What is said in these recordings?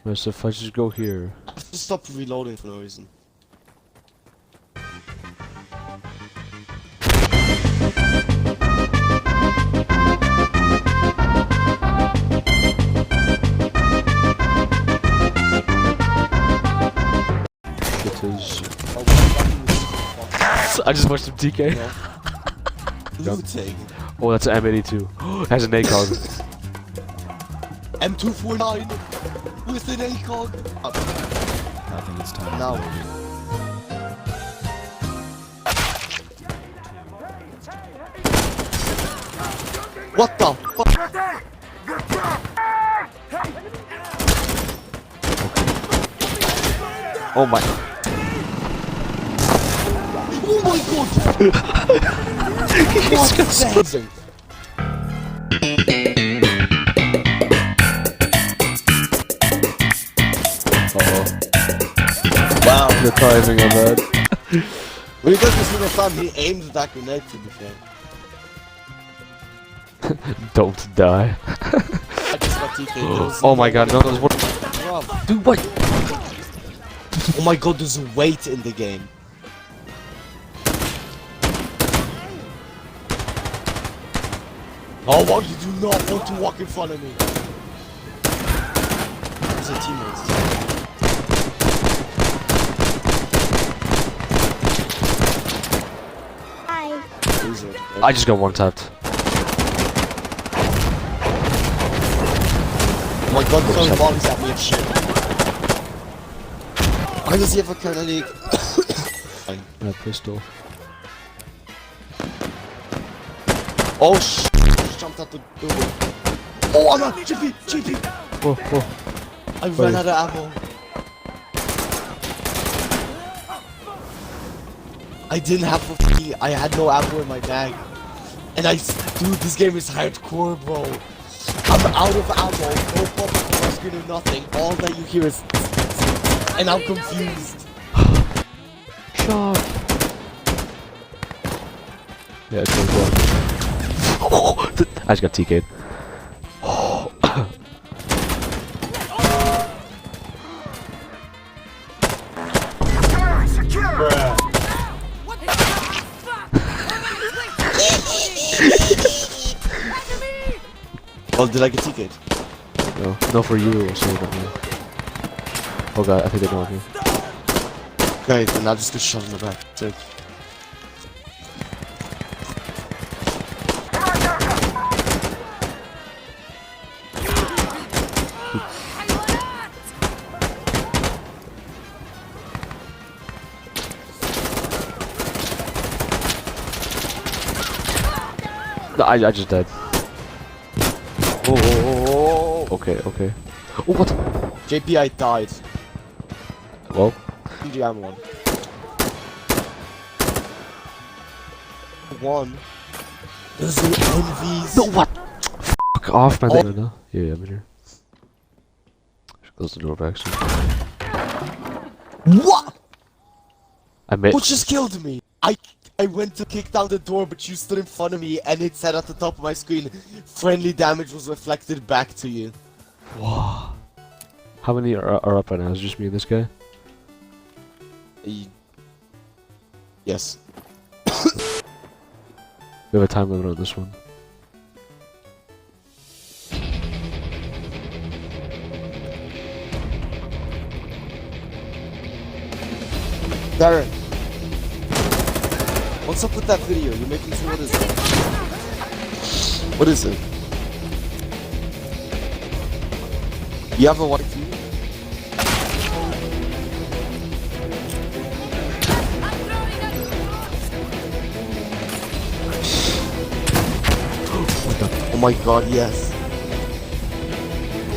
Where's if I just go here? I have to stop reloading for no reason. It is. I just watched him TK. Looting. Oh, that's an M82. Has an ACOG. M249 with an ACOG. I think it's time. Now. What the fuck? Oh my. Oh my god! What the heck? Wow. The timing of that. When he does this little time, he aims that grenade to be fair. Don't die. I just got TK. Oh my god, no, there's one. Dude, what? Oh my god, there's weight in the game. Oh, why did you not want to walk in front of me? These are teammates. Hi. I just got one tapped. Oh my god, throwing bombs at me and shit. Why does he have a Colonel League? A pistol. Oh sh! Just jumped out the door. Oh, I'm not! GP! GP! Whoa, whoa. I ran out of ammo. I didn't have a I had no ammo in my bag. And dude, this game is hardcore, bro. I'm out of ammo, no pop-up no screen or nothing. All that you hear is and I'm confused. Shot. Yeah, it's going well. I just got TK'd. Oh, did I get TK'd? No, no for you or so, but no. Oh god, I think they're going here. Okay, then I'll just get shot in the back. Sick. No, I just died. Oh. Okay, okay. Oh, what? JP, I died. Well, PG, I'm one. One. There's no envies. no, what? Fuck off, man. Oh. Yeah, I'm in here. Close the door back soon. What? I made. What just killed me? I went to kick down the door, but you stood in front of me, and it said at the top of my screen, friendly damage was reflected back to you. Wow. How many are up right now? Is it just me and this guy? Yes. We have a time limit on this one. Darren. What's up with that video? You're making sure what is it? What is it? You have a white TV? Oh my god, yes.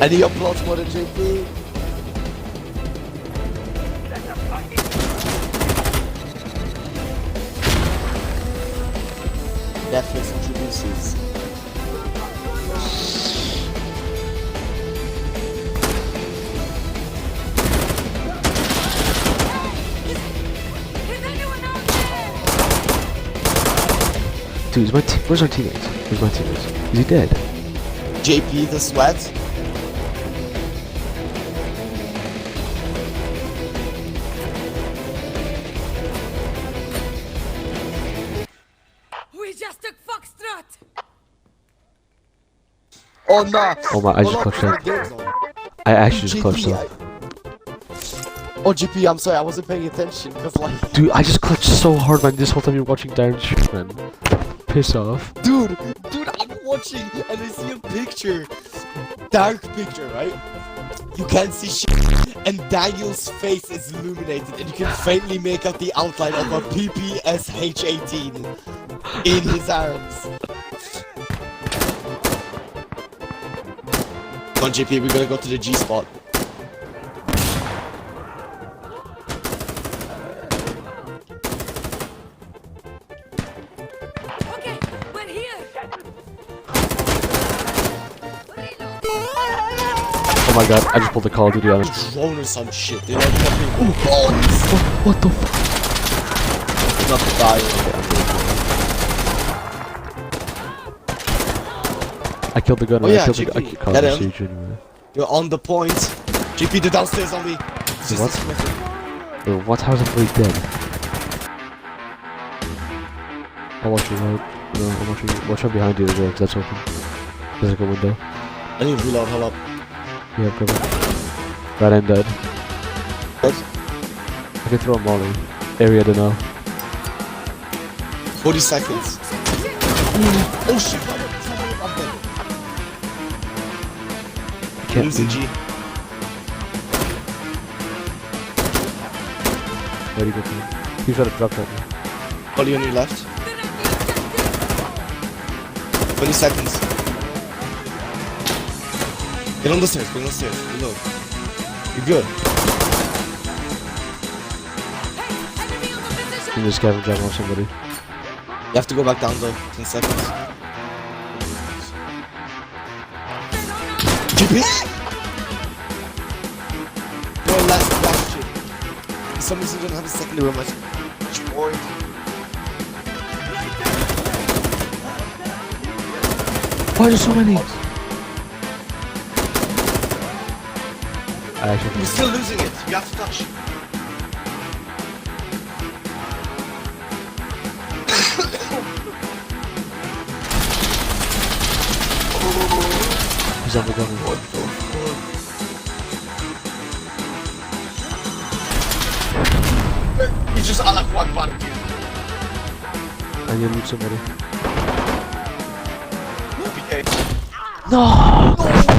And he uploads more than JP. Netflix introduces. Dude, where's our teammates? Where's my teammates? Is he dead? JP the sweat. Oh nah. Oh my, I just Hold clutched on, up. game's on. I actually just clutched GP, up. Oh GP, I'm sorry, I wasn't paying attention because like. Dude, I just clutched so hard, man. This whole time you're watching Darren shoot, man. Piss off. Dude, I'm watching and I see a picture. Dark picture, right? You can't see shit. And Daniel's face is illuminated and you can faintly make out the outline of a PPSH-18 in his arms. Come on GP, we gotta go to the G spot. Okay, we're here. Oh my god, I just pulled the Call of Duty on it. Drone or some shit, dude. Like fucking. Oh, What the fuck? he's not dying. I killed the gunner. Oh, yeah, I killed the GP. Call Get of him. Siege anyway. You're on the point. GP, they're downstairs on me. It's just What? disconnected. Yo, what? How's everybody dead? I'll watch you right. No, I'm watching. Watch out behind you as well, 'cause that's open. There's like a window. I need to reload, hold up. Yeah, I'm covered. Right end dead. What? I can throw a molly. Area to know. 40 seconds. Oh shit, I'm dead. Can't Losing be. G. Very good man. He's got a drop right now. Polly on your left. 20 seconds. Get on the stairs, reload. You're good. You just scavenger jam off somebody. You have to go back down though. 10 seconds. GP! No, last shit. For some reason, don't have a secondary room. Destroyed. Why are there so many? I actually. You're still losing it. You have to touch. He's on the gunner. You just unlock one button. I need to loot somebody. BK. No!